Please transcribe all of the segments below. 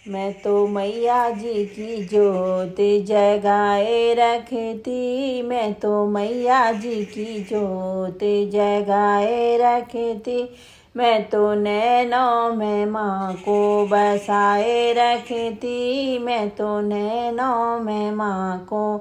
मैं तो मैया जी की जोत जगाए रखती। मैं तो मैया जी की जोत जगाए रखती। मैं तो नैनों में माँ को बसाए रखती। मैं तो नैनों में माँ को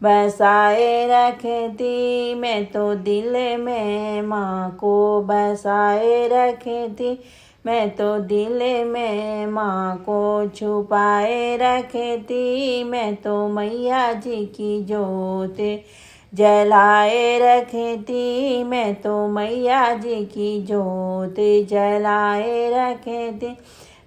बसाए रखती। मैं तो दिल में माँ को बसाए रखती। मैं तो दिल में माँ को छुपाए रखती। मैं तो मैया जी की जोत जलाए रखती। मैं तो मैया जी की जोत जलाए रखती।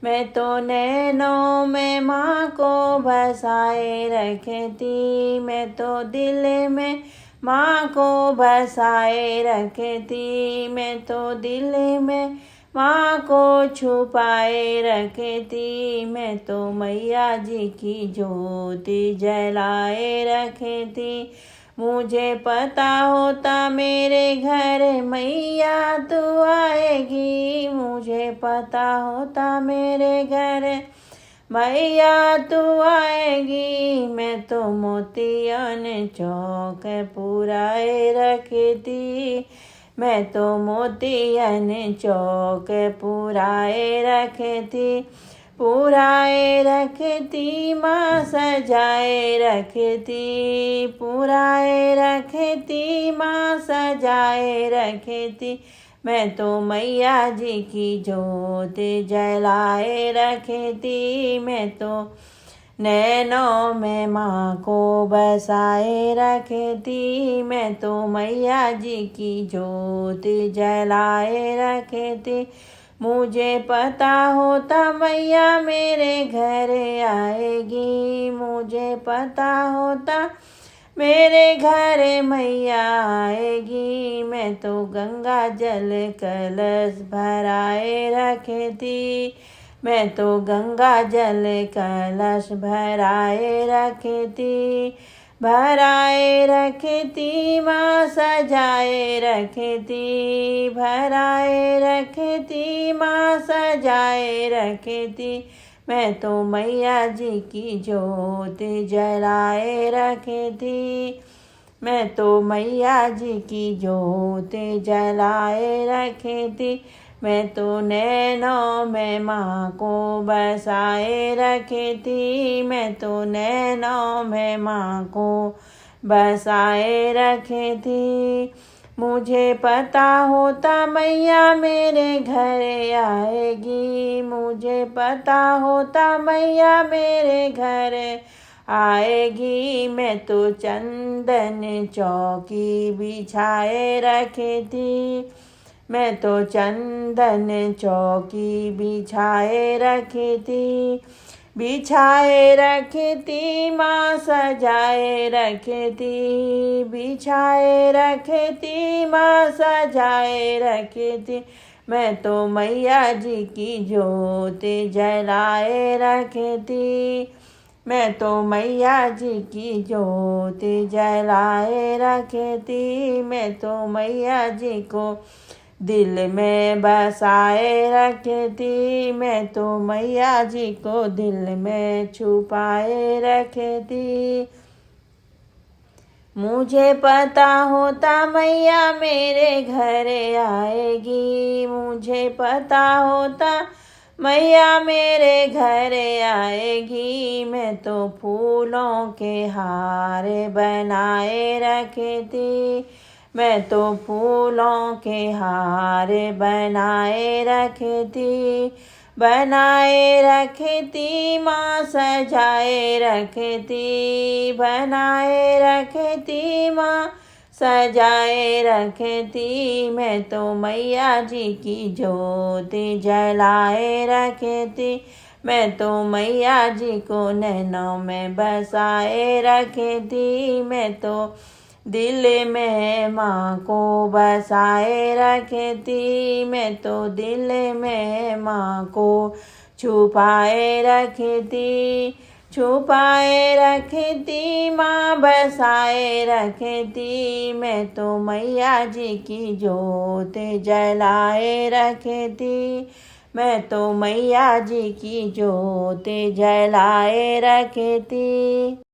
मैं तो नैनों में माँ को बसाए रखती। मैं तो दिल में माँ को बसाए रखती। मैं तो दिल में माँ को छुपाए रखती। मैं तो मैया जी की ज्योति जलाए रखती। मुझे पता होता मेरे घर मैया तू आएगी। मुझे पता होता मेरे घर मैया तू आएगी। मैं तो मोतियन चौक पुराए रखती। मैं तो मोतियन चौक पुराए रखती। पुराए रखती माँ सजाए रखती। पुराए रखती माँ सजाए रखती। मैं तो मैया जी की जोत जलाए रखती। मैं तो नैनों में माँ को बसाए रखती। मैं तो मैया जी की जोत जलाए रखती। मुझे पता होता मैया मेरे घर आएगी। मुझे पता होता मेरे घर मैया आएगी। मैं तो गंगा जल कलश भराए रखती। मैं तो गंगा जल कलश भराए रखती। भराए रखती माँ सजाए रखती। भराए रखती माँ सजाए रखती। मैं तो मैया जी की जोत जलाए रखती। मैं तो मैया जी की जोत जलाए रखती। मैं तो नैनों में माँ को बसाए रखती। मैं तो नैनों में माँ को बसाए रखती। मुझे पता होता मैया मेरे घर आएगी। मुझे पता होता मैया मेरे घर आएगी। मैं तो चंदन चौकी बिछाए रखती। मैं तो चंदन चौकी बिछाए रखती। बिछाए रखती माँ सजाए रखती। बिछाए रखती माँ सजाए रखती। मैं तो मैया जी की जोत जलाए रखती। मैं तो मैया जी की जोत जलाए रखती। मैं तो मैया जी को दिल में बसाए रखती। मैं तो मैया जी को दिल में छुपाए रखती। मुझे पता होता मैया मेरे घर आएगी। मुझे पता होता मैया मेरे घर आएगी। मैं तो फूलों के हार बनाए रखती। मैं तो फूलों के हार बनाए रखती। बनाए रखती माँ सजाए रखती। बनाए रखती माँ सजाए रखती। मैं तो मैया जी की जोत जलाए रखती। मैं तो मैया जी को नैनों में बसाए रखती। मैं तो दिल में माँ को बसाए रखती। मैं तो दिल में माँ को छुपाए रखती। छुपाए रखती माँ बसाए रखती। मैं तो मैया जी की जोत जलाए रखती। मैं तो मैया जी की ज्योत जलाए रखती।